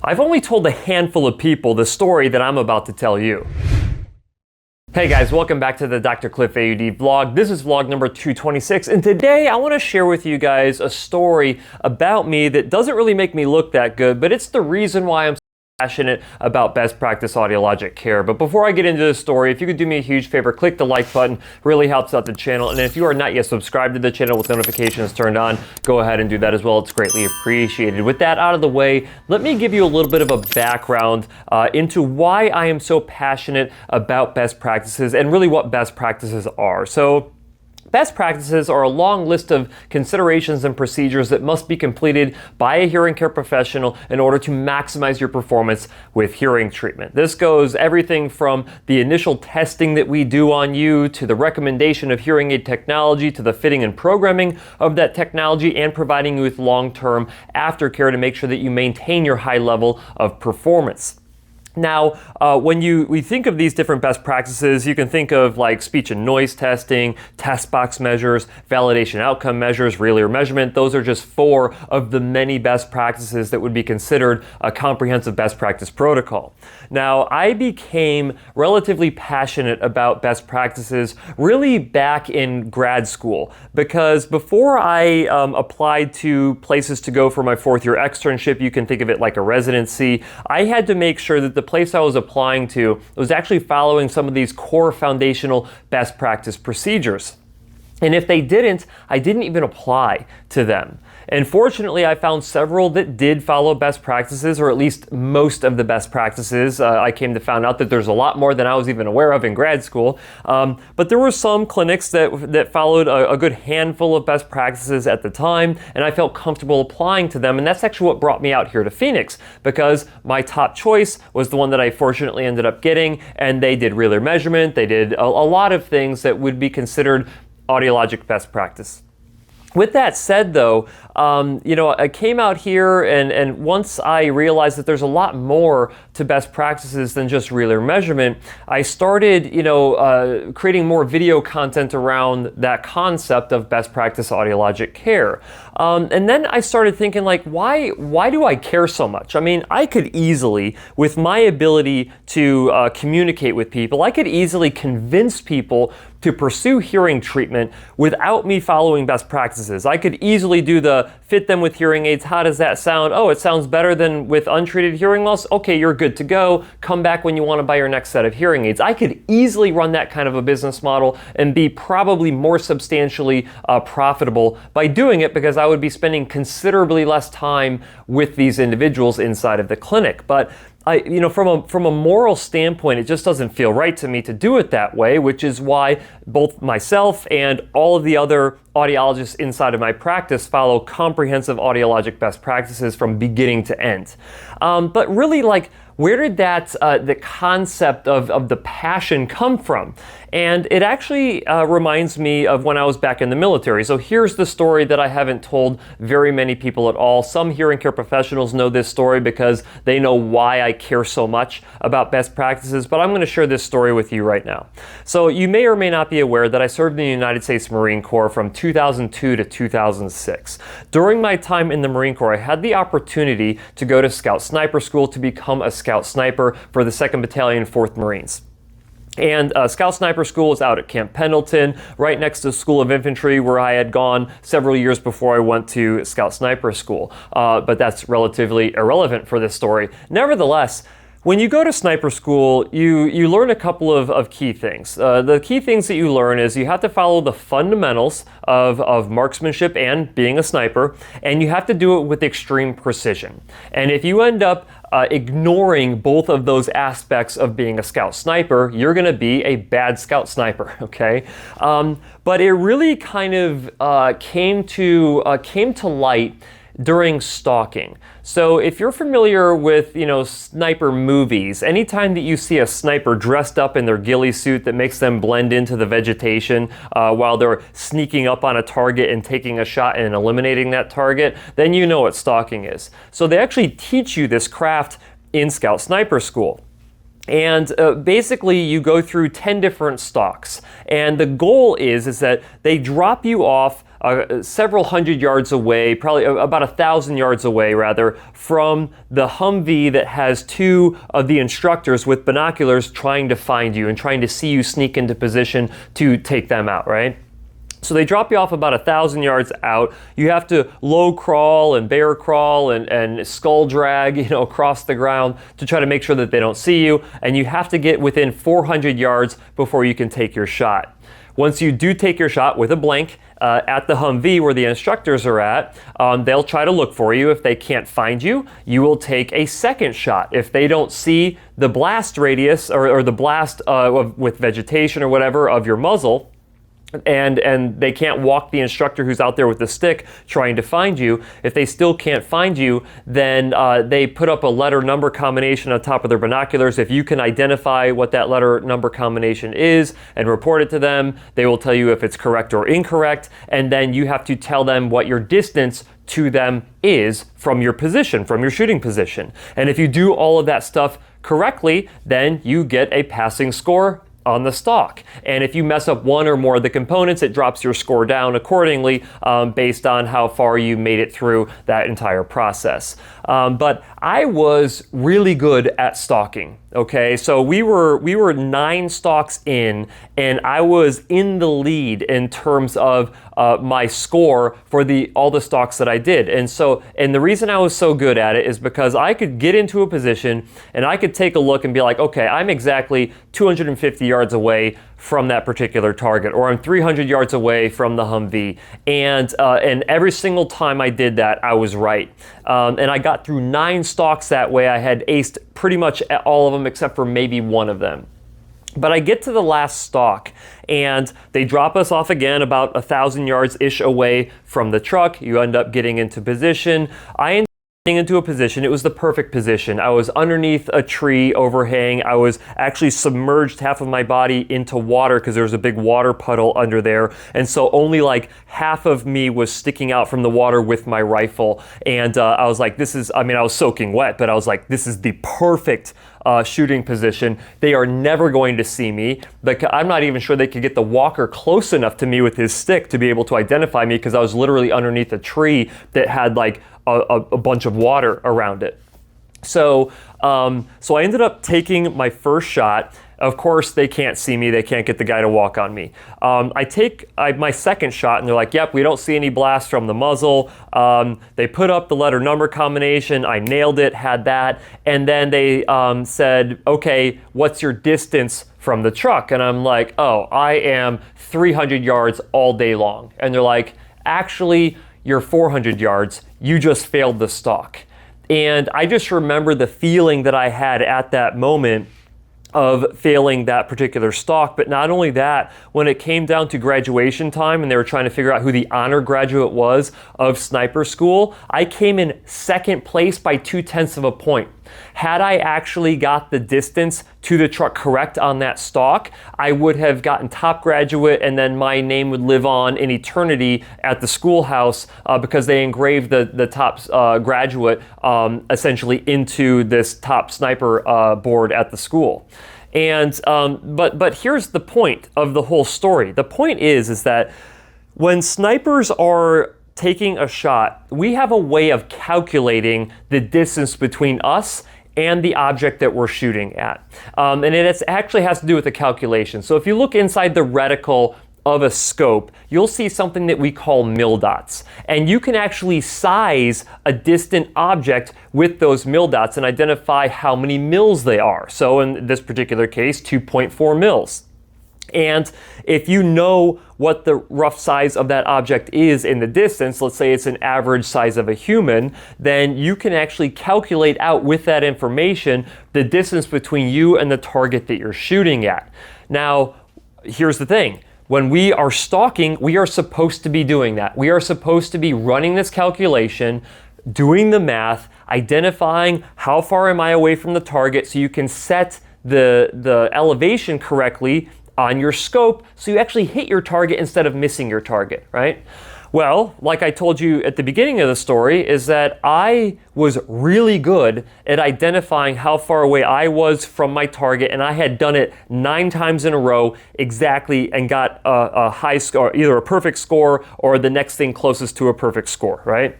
I've only told a handful of people the story that I'm about to tell you. Hey guys, welcome back to the DrCliffAuD vlog. This is vlog number 226, and today I want to share with you guys a story about me that doesn't really make me look that good, but it's the reason why I'm passionate about best practice audiologic care. But before I get into the story, if you could do me a huge favor, click the like button, really helps out the channel. And if you are not yet subscribed to the channel with notifications turned on, go ahead and do that as well. It's greatly appreciated. With that out of the way, let me give you a little bit of a background into why I am so passionate about best practices and really what best practices are. So, best practices are a long list of considerations and procedures that must be completed by a hearing care professional in order to maximize your performance with hearing treatment. This goes everything from the initial testing that we do on you to the recommendation of hearing aid technology to the fitting and programming of that technology and providing you with long-term aftercare to make sure that you maintain your high level of performance. Now, when we think of these different best practices, you can think of like speech and noise testing, test box measures, validation outcome measures, real ear measurement. Those are just 4 of the many best practices that would be considered a comprehensive best practice protocol. Now, I became relatively passionate about best practices really back in grad school, because before I applied to places to go for my 4th year externship, you can think of it like a residency, I had to make sure that the place I was applying to was actually following some of these core foundational best practice procedures. And if they didn't, I didn't even apply to them. And fortunately, I found several that did follow best practices, or at least most of the best practices. I came to find out that there's a lot more than I was even aware of in grad school. But there were some clinics that followed a good handful of best practices at the time, and I felt comfortable applying to them. And that's actually what brought me out here to Phoenix, because my top choice was the one that I fortunately ended up getting, and they did real ear measurement. They did a lot of things that would be considered audiologic best practice. With that said, though, I came out here, and once I realized that there's a lot more to best practices than just real ear measurement, I started, creating more video content around that concept of best practice audiologic care. And then I started thinking, like, why do I care so much? I mean, I could easily, with my ability to communicate with people, I could easily convince people to pursue hearing treatment without me following best practices. I could easily do the fit them with hearing aids. How does that sound? Oh, it sounds better than with untreated hearing loss. Okay, you're good to go. Come back when you want to buy your next set of hearing aids. I could easily run that kind of a business model and be probably more substantially profitable by doing it, because I would be spending considerably less time with these individuals inside of the clinic. But from a moral standpoint, it just doesn't feel right to me to do it that way, which is why both myself and all of the other audiologists inside of my practice follow comprehensive audiologic best practices from beginning to end. But really, like, where did that the concept of the passion come from? And it actually reminds me of when I was back in the military. So here's the story that I haven't told very many people at all. Some hearing care professionals know this story because they know why I care so much about best practices, but I'm going to share this story with you right now. So you may or may not be aware that I served in the United States Marine Corps from 2002 to 2006. During my time in the Marine Corps, I had the opportunity to go to Scout Sniper School to become a Scout Sniper for the 2nd Battalion, 4th Marines. And Scout Sniper School is out at Camp Pendleton, right next to School of Infantry, where I had gone several years before I went to Scout Sniper School. But that's relatively irrelevant for this story. Nevertheless, when you go to sniper school, you learn a couple of key things. The key things that you learn is you have to follow the fundamentals of marksmanship and being a sniper, and you have to do it with extreme precision. And if you end up ignoring both of those aspects of being a scout sniper, you're going to be a bad scout sniper, okay? But it really kind of came to light during stalking. So if you're familiar with, sniper movies, anytime that you see a sniper dressed up in their ghillie suit that makes them blend into the vegetation while they're sneaking up on a target and taking a shot and eliminating that target, then you know what stalking is. So they actually teach you this craft in Scout Sniper School. And basically you go through 10 different stalks. And the goal is that they drop you off several hundred yards away, probably about 1,000 yards away rather, from the Humvee that has two of the instructors with binoculars trying to find you and trying to see you sneak into position to take them out, right? So they drop you off about 1,000 yards out. You have to low crawl and bear crawl and skull drag, across the ground to try to make sure that they don't see you. And you have to get within 400 yards before you can take your shot. Once you do take your shot with a blank at the Humvee where the instructors are at, they'll try to look for you. If they can't find you, you will take a second shot. If they don't see the blast radius or the blast with vegetation or whatever of your muzzle, and they can't walk the instructor who's out there with the stick trying to find you, if they still can't find you, then they put up a letter number combination on top of their binoculars. If you can identify what that letter number combination is and report it to them, they will tell you if it's correct or incorrect, and then you have to tell them what your distance to them is from your position, from your shooting position. And if you do all of that stuff correctly, then you get a passing score on the stalk. And if you mess up one or more of the components, it drops your score down accordingly based on how far you made it through that entire process. But I was really good at stalking. Okay, so we were 9 stalks in, and I was in the lead in terms of my score for all the stalks that I did. And the reason I was so good at it is because I could get into a position and I could take a look and be like, okay, I'm exactly 250 yards away from that particular target, or I'm 300 yards away from the Humvee. And every single time I did that, I was right. And I got through 9 stalks that way. I had aced pretty much all of them except for maybe one of them. But I get to the last stalk and they drop us off again about 1,000 yards-ish away from the truck. You end up getting into position. I ended up getting into a position. It was the perfect position. I was underneath a tree overhang. I was actually submerged half of my body into water because there was a big water puddle under there. And so only like half of me was sticking out from the water with my rifle. And I was like, I was soaking wet, but I was like, this is the perfect shooting position. They are never going to see me. I'm not even sure they could get the walker close enough to me with his stick to be able to identify me because I was literally underneath a tree that had like a bunch of water around it. So I ended up taking my first shot. Of course, they can't see me. They can't get the guy to walk on me. I take my second shot, and they're like, yep, we don't see any blast from the muzzle. They put up the letter number combination. I nailed it, had that. And then they said, okay, what's your distance from the truck? And I'm like, oh, I am 300 yards all day long. And they're like, actually, you're 400 yards. You just failed the stalk. And I just remember the feeling that I had at that moment of failing that particular stalk. But not only that, when it came down to graduation time and they were trying to figure out who the honor graduate was of sniper school, I came in second place by 0.2 of a point. Had I actually got the distance to the truck correct on that stalk, I would have gotten top graduate, and then my name would live on in eternity at the schoolhouse because they engraved the top graduate essentially into this top sniper board at the school. And but here's the point of the whole story. The point is that when snipers are taking a shot, we have a way of calculating the distance between us and the object that we're shooting at. And it actually has to do with the calculation. So if you look inside the reticle of a scope, you'll see something that we call mil dots. And you can actually size a distant object with those mil dots and identify how many mils they are. So in this particular case, 2.4 mils. And if you know what the rough size of that object is in the distance, let's say it's an average size of a human, then you can actually calculate out with that information the distance between you and the target that you're shooting at. Now, here's the thing. When we are stalking, we are supposed to be doing that. We are supposed to be running this calculation, doing the math, identifying how far am I away from the target so you can set the elevation correctly on your scope so you actually hit your target instead of missing your target, right? Well, like I told you at the beginning of the story, is that I was really good at identifying how far away I was from my target, and I had done it 9 times in a row exactly and got a high score, either a perfect score or the next thing closest to a perfect score, right?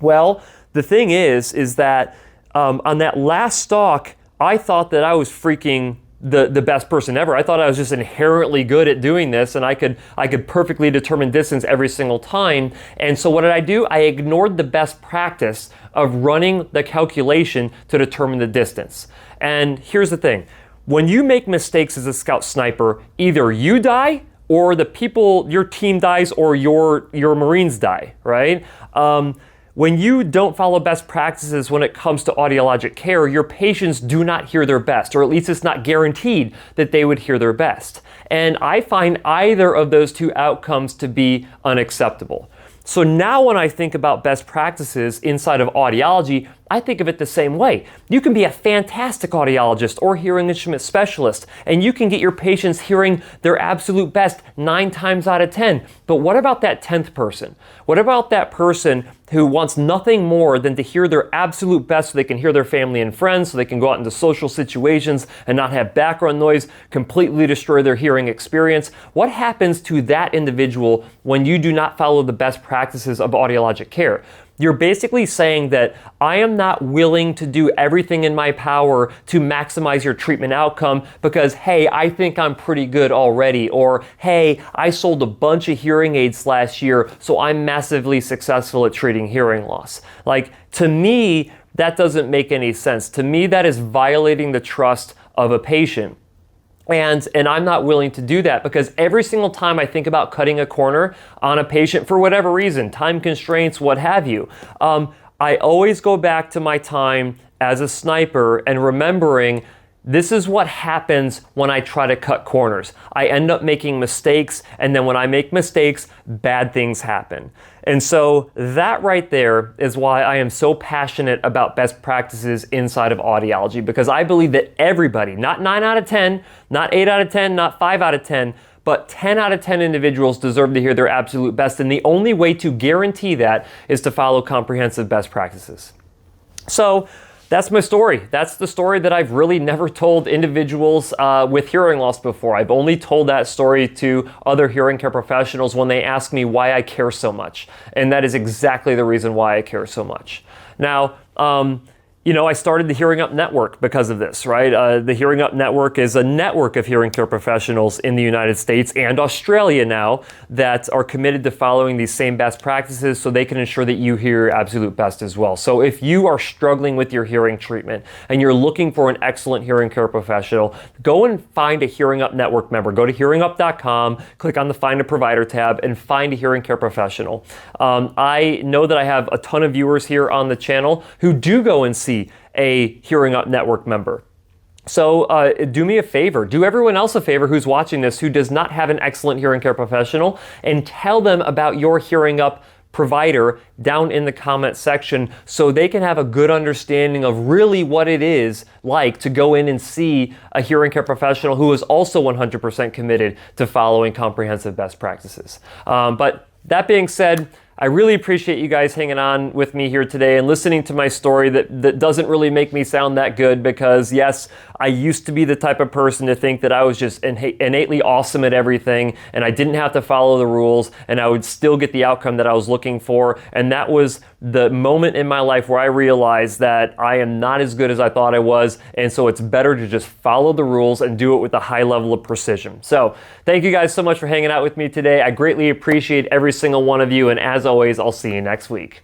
Well, the thing is that on that last stalk, I thought that I was freaking the best person ever. I thought I was just inherently good at doing this, and I could perfectly determine distance every single time. And so what did I do? I ignored the best practice of running the calculation to determine the distance. And here's the thing. When you make mistakes as a scout sniper, either you die or the people, your team dies, or your Marines die, right? When you don't follow best practices when it comes to audiologic care, your patients do not hear their best, or at least it's not guaranteed that they would hear their best. And I find either of those two outcomes to be unacceptable. So now when I think about best practices inside of audiology, I think of it the same way. You can be a fantastic audiologist or hearing instrument specialist, and you can get your patients hearing their absolute best 9 times out of 10. But what about that 10th person? What about that person who wants nothing more than to hear their absolute best so they can hear their family and friends, so they can go out into social situations and not have background noise completely destroy their hearing experience? What happens to that individual when you do not follow the best practices of audiologic care? You're basically saying that I am not willing to do everything in my power to maximize your treatment outcome because, hey, I think I'm pretty good already, or hey, I sold a bunch of hearing aids last year, so I'm massively successful at treating hearing loss. Like, to me, that doesn't make any sense. To me, that is violating the trust of a patient. And I'm not willing to do that because every single time I think about cutting a corner on a patient for whatever reason, time constraints, what have you, I always go back to my time as a sniper and remembering this is what happens when I try to cut corners. I end up making mistakes, and then when I make mistakes, bad things happen. And so that right there is why I am so passionate about best practices inside of audiology, because I believe that everybody, not 9 out of 10, not 8 out of 10, not 5 out of 10, but 10 out of 10 individuals deserve to hear their absolute best. And the only way to guarantee that is to follow comprehensive best practices. So that's my story. That's the story that I've really never told individuals with hearing loss before. I've only told that story to other hearing care professionals when they ask me why I care so much. And that is exactly the reason why I care so much. Now, I started the Hearing Up Network because of this, right? The Hearing Up Network is a network of hearing care professionals in the United States and Australia now that are committed to following these same best practices so they can ensure that you hear your absolute best as well. So if you are struggling with your hearing treatment and you're looking for an excellent hearing care professional, go and find a Hearing Up Network member. Go to hearingup.com, click on the Find a Provider tab, and find a hearing care professional. I know that I have a ton of viewers here on the channel who do go and see a Hearing Up Network member. So do me a favor, do everyone else a favor who's watching this who does not have an excellent hearing care professional, and tell them about your Hearing Up provider down in the comment section so they can have a good understanding of really what it is like to go in and see a hearing care professional who is also 100% committed to following comprehensive best practices. But that being said, I really appreciate you guys hanging on with me here today and listening to my story that doesn't really make me sound that good because, yes, I used to be the type of person to think that I was just innately awesome at everything and I didn't have to follow the rules and I would still get the outcome that I was looking for. And that was the moment in my life where I realized that I am not as good as I thought I was. And so it's better to just follow the rules and do it with a high level of precision. So thank you guys so much for hanging out with me today. I greatly appreciate every single one of you. And as always, I'll see you next week.